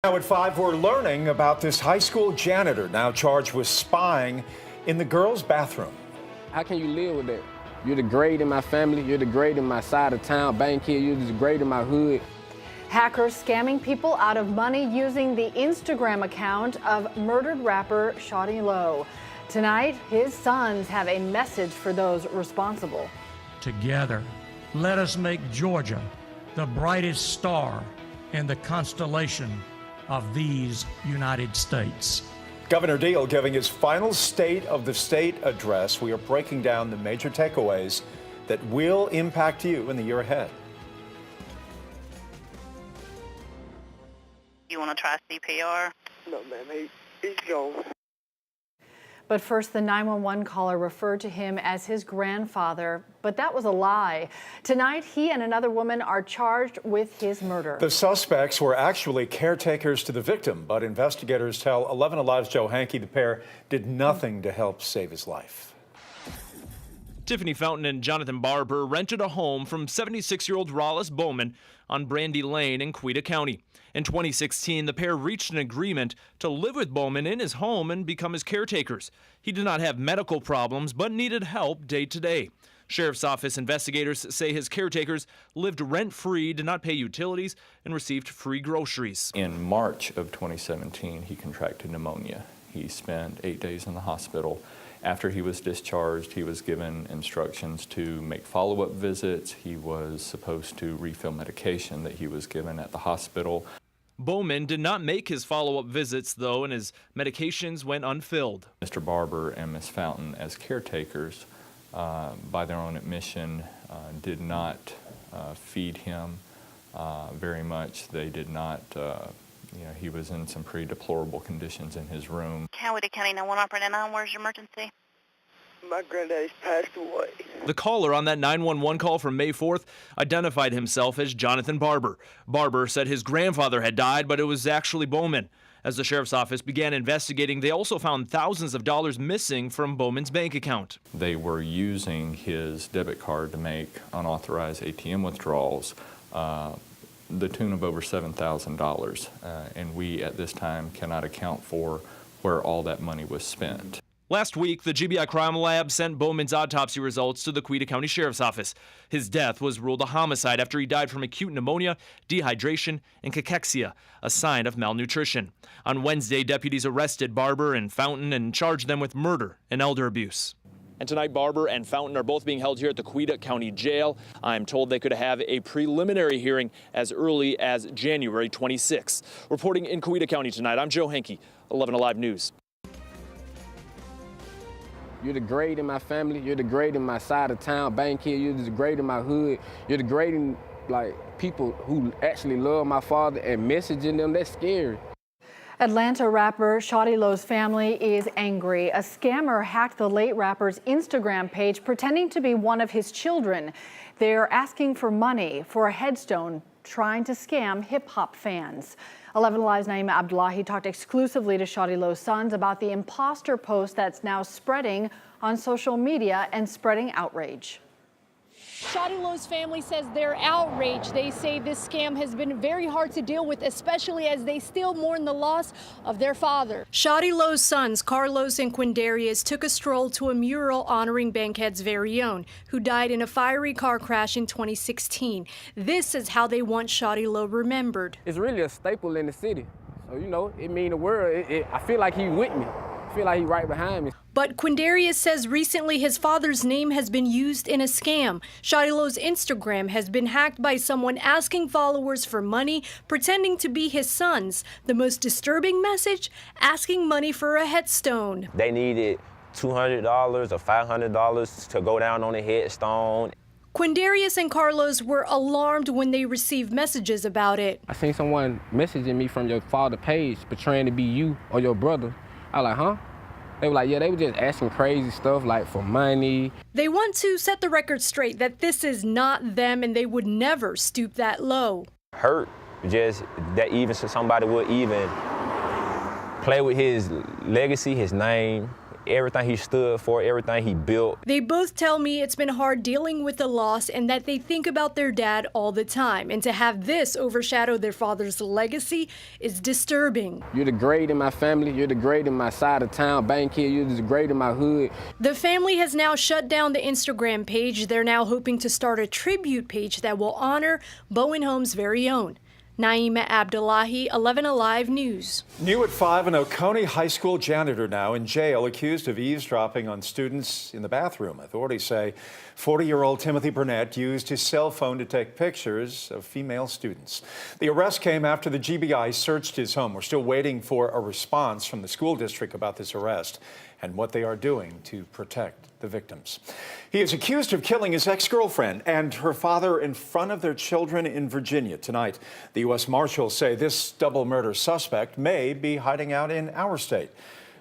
Now at 5, we're learning about this high school janitor now charged with spying in the girls' bathroom. How can you live with that? You're the grade in my family, you're the grade in my side of town, bank here, you're the grade in my hood. Hackers scamming people out of money using the Instagram account of murdered rapper Shawty Lo. Tonight, his sons have a message for those responsible. Together, let us make Georgia the brightest star in the constellation of these United States. Governor Deal giving his final State of the State address. We are breaking down the major takeaways that will impact you in the year ahead. You want to try CPR? No, ma'am, he's gone. But first, the 911 caller referred to him as his grandfather, but that was a lie. Tonight, he and another woman are charged with his murder. The suspects were actually caretakers to the victim, but investigators tell 11Alive's Joe Hankey the pair did nothing to help save his life. Tiffany Fountain and Jonathan Barber rented a home from 76-year-old Rollis Bowman on Brandy Lane in Quita County. In 2016, the pair reached an agreement to live with Bowman in his home and become his caretakers. He did not have medical problems, but needed help day to day. Sheriff's Office investigators say his caretakers lived rent-free, did not pay utilities, and received free groceries. In March of 2017, he contracted pneumonia. He spent 8 days in the hospital. After he was discharged, he was given instructions to make follow-up visits. He was supposed to refill medication that he was given at the hospital. Bowman did not make his follow-up visits, though, and his medications went unfilled. Mr. Barber and Ms. Fountain, as caretakers, by their own admission, did not feed him very much. They did not, he was in some pretty deplorable conditions in his room. Coweta County 911 operator 9, where's your emergency? My granddaddy's passed away. The caller on that 911 call from May 4th identified himself as Jonathan Barber. Barber said his grandfather had died, but it was actually Bowman. As the sheriff's office began investigating, they also found thousands of dollars missing from Bowman's bank account. They were using his debit card to make unauthorized ATM withdrawals, the tune of over $7,000, and we at this time cannot account for where all that money was spent. Last week, the GBI Crime Lab sent Bowman's autopsy results to the Quita County Sheriff's Office. His death was ruled a homicide after he died from acute pneumonia, dehydration, and cachexia, a sign of malnutrition. On Wednesday, deputies arrested Barber and Fountain and charged them with murder and elder abuse. And tonight, Barber and Fountain are both being held here at the Quita County Jail. I'm told they could have a preliminary hearing as early as January 26th. Reporting in Quita County tonight, I'm Joe Hankey, 11Alive News. You're the grade in my family, you're the grade in my side of town, bank here, you're the grade in my hood, you're the grade in, people who actually love my father and messaging them. That's scary. Atlanta rapper Shawty Lo's family is angry. A scammer hacked the late rapper's Instagram page pretending to be one of his children. They're asking for money for a headstone, trying to scam hip-hop fans. 11Alive's Naima Abdullahi talked exclusively to Shawty Lo's sons about the imposter post that's now spreading on social media and spreading outrage. Shawty Lo's family says they're outraged. They say this scam has been very hard to deal with, especially as they still mourn the loss of their father. Shawty Lo's sons, Carlos and Quindarius, took a stroll to a mural honoring Bankhead's very own, who died in a fiery car crash in 2016. This is how they want Shawty Lo remembered. It's really a staple in the city. So, it means the world. I feel like he's with me. I feel like he's right behind me. But Quindarius says recently his father's name has been used in a scam. Shawty Lo's Instagram has been hacked by someone asking followers for money, pretending to be his sons. The most disturbing message, asking money for a headstone. They needed $200 or $500 to go down on a headstone. Quindarius and Carlos were alarmed when they received messages about it. I seen someone messaging me from your father's page, portraying to be you or your brother. I was like, huh? They were like, yeah, they were just asking crazy stuff like for money. They want to set the record straight that this is not them and they would never stoop that low. Hurt, just that even somebody would even play with his legacy, his name, everything he stood for, everything he built. They both tell me it's been hard dealing with the loss and that they think about their dad all the time. And to have this overshadow their father's legacy is disturbing. You're the great in my family. You're the great in my side of town, bank here. You're the great in my hood. The family has now shut down the Instagram page. They're now hoping to start a tribute page that will honor Bowen Home's very own. Naima Abdullahi, 11Alive News. New at 5, an Oconee High School janitor now in jail accused of eavesdropping on students in the bathroom. Authorities say 40-year-old Timothy Burnett used his cell phone to take pictures of female students. The arrest came after the GBI searched his home. We're still waiting for a response from the school district about this arrest and what they are doing to protect the victims. He is accused of killing his ex-girlfriend and her father in front of their children in Virginia. Tonight, the U.S. Marshals say this double murder suspect may be hiding out in our state.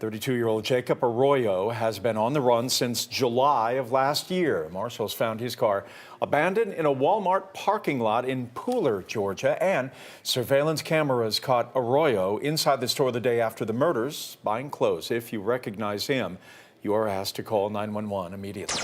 32-year-old Jacob Arroyo has been on the run since July of last year. Marshals found his car abandoned in a Walmart parking lot in Pooler, Georgia, and surveillance cameras caught Arroyo inside the store the day after the murders, buying clothes. If you recognize him, you are asked to call 911 immediately.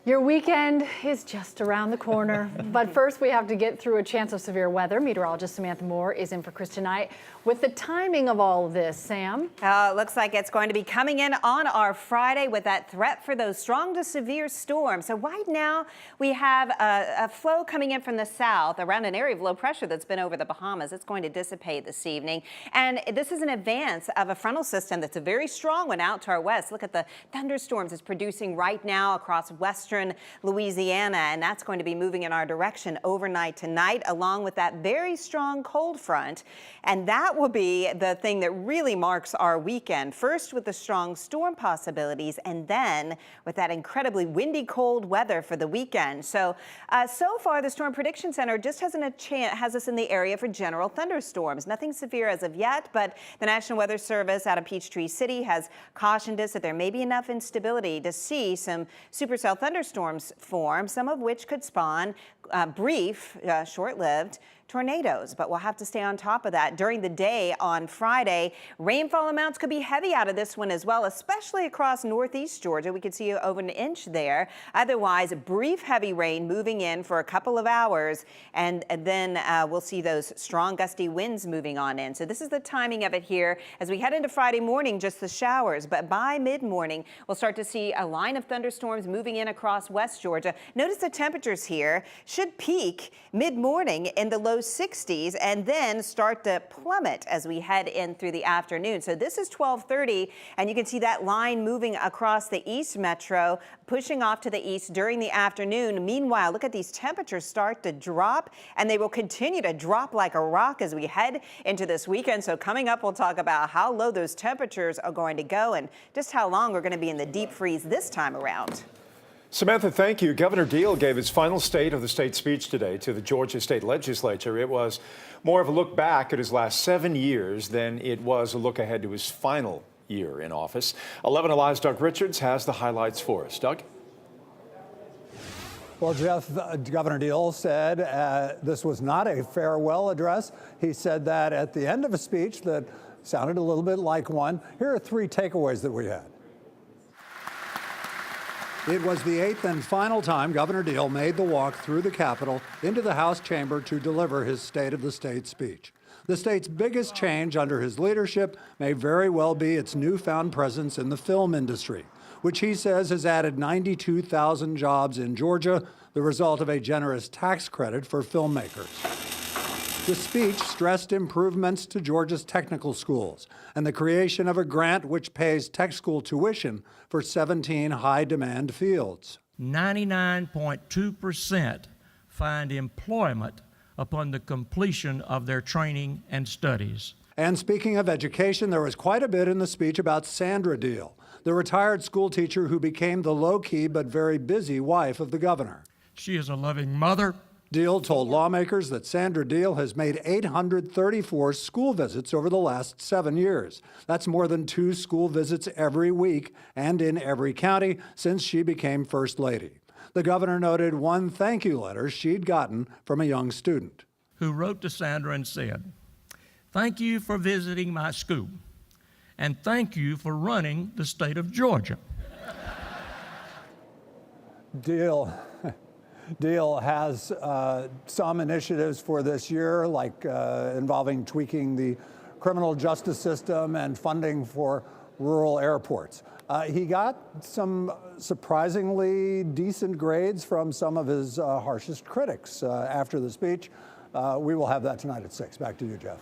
Your weekend is just around the corner. But first, we have to get through a chance of severe weather. Meteorologist Samantha Moore is in for Chris tonight. With the timing of all of this, Sam? It looks like it's going to be coming in on our Friday with that threat for those strong to severe storms. So right now, we have a flow coming in from the south around an area of low pressure that's been over the Bahamas. It's going to dissipate this evening. And this is an advance of a frontal system that's a very strong one out to our west. Look at the thunderstorms it's producing right now across western Louisiana, and that's going to be moving in our direction overnight tonight, along with that very strong cold front. And that will be the thing that really marks our weekend. First with the strong storm possibilities, and then with that incredibly windy, cold weather for the weekend. So far, the Storm Prediction Center just has us in the area for general thunderstorms. Nothing severe as of yet, but the National Weather Service out of Peachtree City has cautioned us that there may be enough instability to see some supercell thunderstorms form, some of which could spawn brief, short-lived tornadoes, but we'll have to stay on top of that. During the day on Friday, rainfall amounts could be heavy out of this one as well, especially across northeast Georgia. We could see over an inch there. Otherwise, brief heavy rain moving in for a couple of hours, and then we'll see those strong gusty winds moving on in. So this is the timing of it here. As we head into Friday morning, just the showers, but by mid-morning, we'll start to see a line of thunderstorms moving in across West Georgia. Notice the temperatures here should peak mid-morning in the low 60s and then start to plummet as we head in through the afternoon. So this is 12:30, and you can see that line moving across the east metro, pushing off to the east during the afternoon. Meanwhile, look at these temperatures start to drop, and they will continue to drop like a rock as we head into this weekend. So coming up, we'll talk about how low those temperatures are going to go and just how long we're going to be in the deep freeze this time around. Samantha, thank you. Governor Deal gave his final State of the State speech today to the Georgia State Legislature. It was more of a look back at his last 7 years than it was a look ahead to his final year in office. 11Alive's Doug Richards has the highlights for us. Doug? Well, Jeff, Governor Deal said this was not a farewell address. He said that at the end of a speech that sounded a little bit like one. Here are 3 takeaways that we had. It was the 8th and final time Governor Deal made the walk through the Capitol into the House chamber to deliver his State of the State speech. The state's biggest change under his leadership may very well be its newfound presence in the film industry, which he says has added 92,000 jobs in Georgia, the result of a generous tax credit for filmmakers. The speech stressed improvements to Georgia's technical schools and the creation of a grant which pays tech school tuition for 17 high-demand fields. 99.2% find employment upon the completion of their training and studies. And speaking of education, there was quite a bit in the speech about Sandra Deal, the retired school teacher who became the low-key but very busy wife of the governor. She is a loving mother. Deal told lawmakers that Sandra Deal has made 834 school visits over the last 7 years. That's more than 2 school visits every week and in every county since she became First Lady. The governor noted one thank you letter she'd gotten from a young student who wrote to Sandra and said, "Thank you for visiting my school and thank you for running the state of Georgia. Deal has some initiatives for this year, like involving tweaking the criminal justice system and funding for rural airports. He got some surprisingly decent grades from some of his harshest critics after the speech. We will have that tonight at 6. Back to you, Jeff.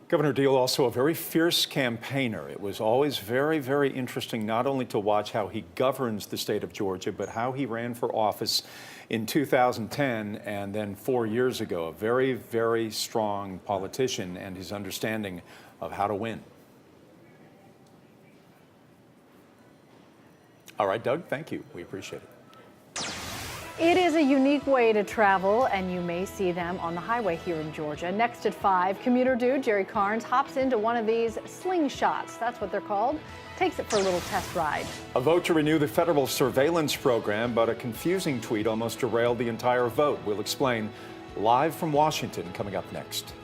Governor Deal, also a very fierce campaigner. It was always very, very interesting not only to watch how he governs the state of Georgia, but how he ran for office in 2010 and then 4 years ago. A very, very strong politician and his understanding of how to win. All right, Doug, thank you. We appreciate it. It is a unique way to travel, and you may see them on the highway here in Georgia. Next at 5, commuter dude Jerry Carnes hops into one of these slingshots. That's what they're called. Takes it for a little test ride. A vote to renew the federal surveillance program, but a confusing tweet almost derailed the entire vote. We'll explain live from Washington coming up next.